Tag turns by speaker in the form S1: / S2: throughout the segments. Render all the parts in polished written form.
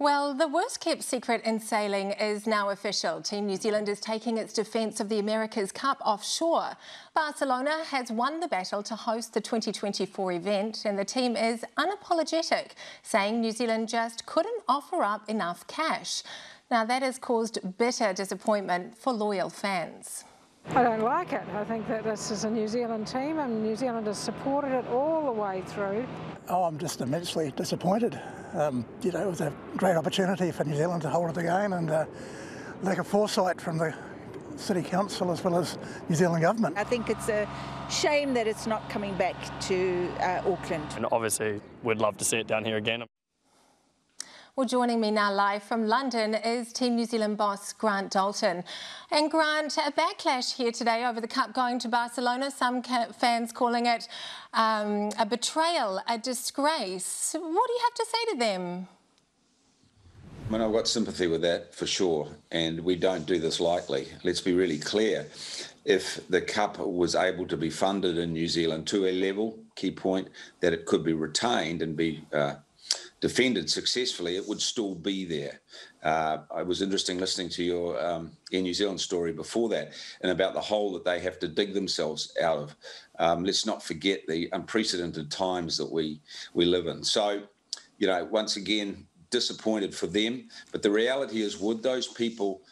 S1: Well, the worst-kept secret in sailing is now official. Team New Zealand is taking its defence of the America's Cup offshore. Barcelona has won the battle to host the 2024 event, and the team is unapologetic, saying New Zealand just couldn't offer up enough cash. Now, that has caused bitter disappointment for loyal fans.
S2: I don't like it. I think that this is a New Zealand team and New Zealand has supported it all the way through.
S3: Oh, I'm just immensely disappointed. It was a great opportunity for New Zealand to hold it again, and lack of foresight from the City Council as well as New Zealand Government.
S4: I think it's a shame that it's not coming back to Auckland.
S5: And obviously we'd love to see it down here again.
S1: Well, joining me now live from London is Team New Zealand boss Grant Dalton. And Grant, a backlash here today over the Cup going to Barcelona. Some fans calling it a betrayal, a disgrace. What do you have to say to them?
S6: I mean, I've got sympathy with that for sure, and we don't do this lightly. Let's be really clear. If the Cup was able to be funded in New Zealand to a level, key point, that it could be retained and be defended successfully, it would still be there. I was interesting listening to your Air New Zealand story before that, and about the hole that they have to dig themselves out of. Let's not forget the unprecedented times that we live in. So, you know, once again, disappointed for them. But the reality is, would those people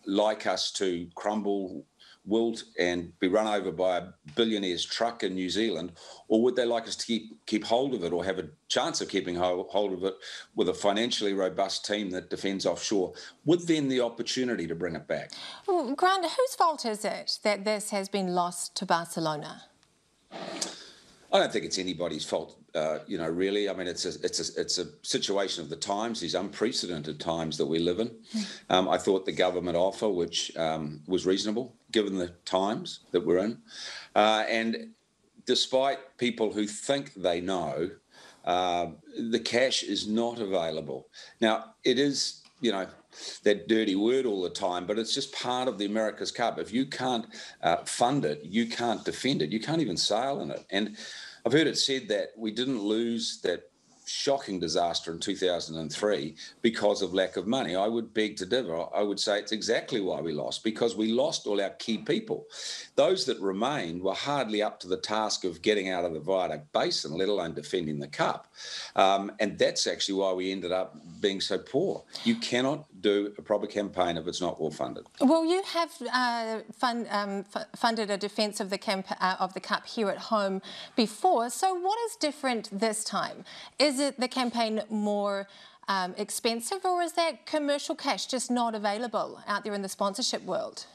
S6: like us to crumble, wilt and be run over by a billionaire's truck in New Zealand, or would they like us to keep hold of it, or have a chance of keeping hold of it with a financially robust team that defends offshore, with then the opportunity to bring it back?
S1: Well, Grant, whose fault is it that this has been lost to Barcelona?
S6: I don't think it's anybody's fault, really. I mean, it's a situation of the times, these unprecedented times that we live in. I thought the government offer, which was reasonable, given the times that we're in. And despite people who think they know, the cash is not available. Now, it is, that dirty word all the time, but it's just part of the America's Cup. If you can't fund it, you can't defend it, you can't even sail in it. And I've heard it said that we didn't lose that shocking disaster in 2003 because of lack of money. I would beg to differ. I would say it's exactly why we lost, because we lost all our key people. Those that remained were hardly up to the task of getting out of the Viaduct Basin, let alone defending the Cup. And that's actually why we ended up being so poor. You cannot do a proper campaign if it's not well funded.
S1: Well, you have funded a defence of the Cup here at home before. So what is different this time? Is it the campaign more expensive, or is that commercial cash just not available out there in the sponsorship world?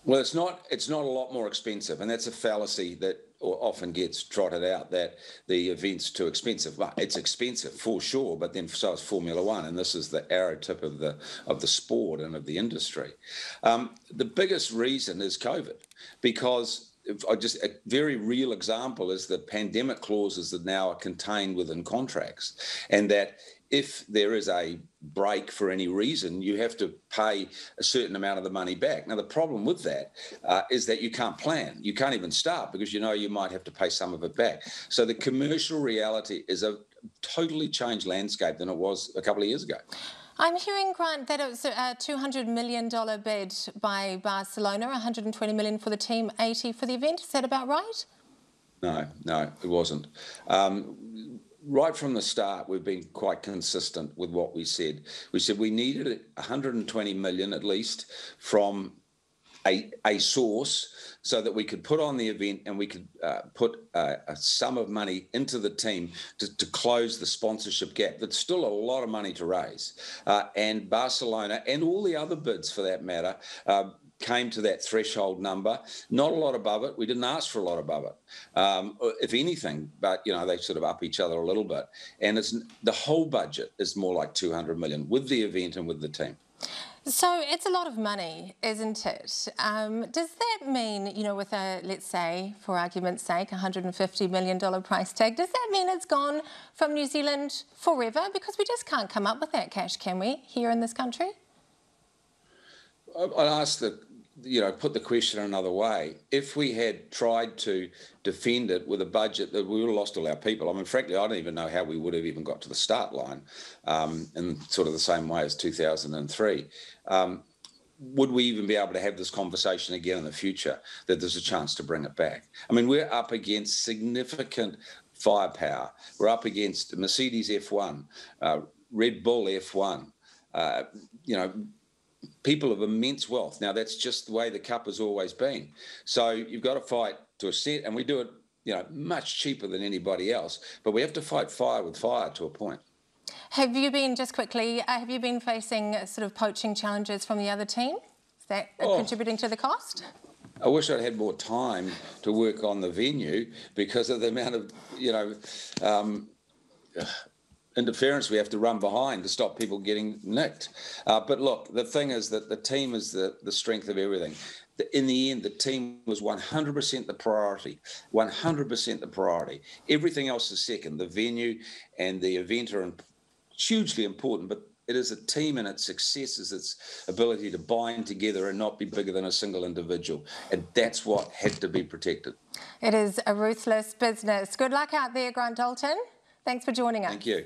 S6: Well, it's not a lot more expensive, and that's a fallacy that often gets trotted out, that the event's too expensive. Well, it's expensive for sure, but then so is Formula One, and this is the arrow tip of the sport and of the industry. The biggest reason is COVID, because a very real example is the pandemic clauses that now are contained within contracts, and that if there is a break for any reason, you have to pay a certain amount of the money back. Now, the problem with that is that you can't plan. You can't even start, because you know you might have to pay some of it back. So the commercial reality is a totally changed landscape than it was a couple of years ago.
S1: I'm hearing, Grant, that it was a $200 million bid by Barcelona, $120 million for the team, $80 for the event. Is that about right?
S6: No, it wasn't. Right from the start, we've been quite consistent with what we said. We said we needed 120 million at least from a source, so that we could put on the event and we could put a sum of money into the team to close the sponsorship gap. That's still a lot of money to raise. And Barcelona, and all the other bids for that matter, came to that threshold number, not a lot above it. We didn't ask for a lot above it, if anything, but they sort of up each other a little bit. And the whole budget is more like 200 million with the event and with the team.
S1: So it's a lot of money, isn't it? Does that mean, with a, let's say, for argument's sake, $150 million price tag, does that mean it's gone from New Zealand forever? Because we just can't come up with that cash, can we, here in this country?
S6: I'd ask the put the question another way. If we had tried to defend it with a budget, that we would have lost all our people. I mean, frankly, I don't even know how we would have even got to the start line in sort of the same way as 2003. Would we even be able to have this conversation again in the future, that there's a chance to bring it back? I mean, we're up against significant firepower. We're up against Mercedes F1, Red Bull F1, people of immense wealth. Now, that's just the way the Cup has always been. So you've got to fight to a set, and we do it, much cheaper than anybody else, but we have to fight fire with fire to a point.
S1: Have you been, just quickly, have you been facing sort of poaching challenges from the other team? Is that contributing to the cost?
S6: I wish I'd had more time to work on the venue because of the amount of, interference we have to run behind to stop people getting nicked. But look, the thing is that the team is the strength of everything. In the end, the team was 100% the priority, 100% the priority. Everything else is second. The venue and the event are hugely important, but it is a team, and its success is its ability to bind together and not be bigger than a single individual. And that's what had to be protected.
S1: It is a ruthless business. Good luck out there, Grant Dalton. Thanks for joining us.
S6: Thank you.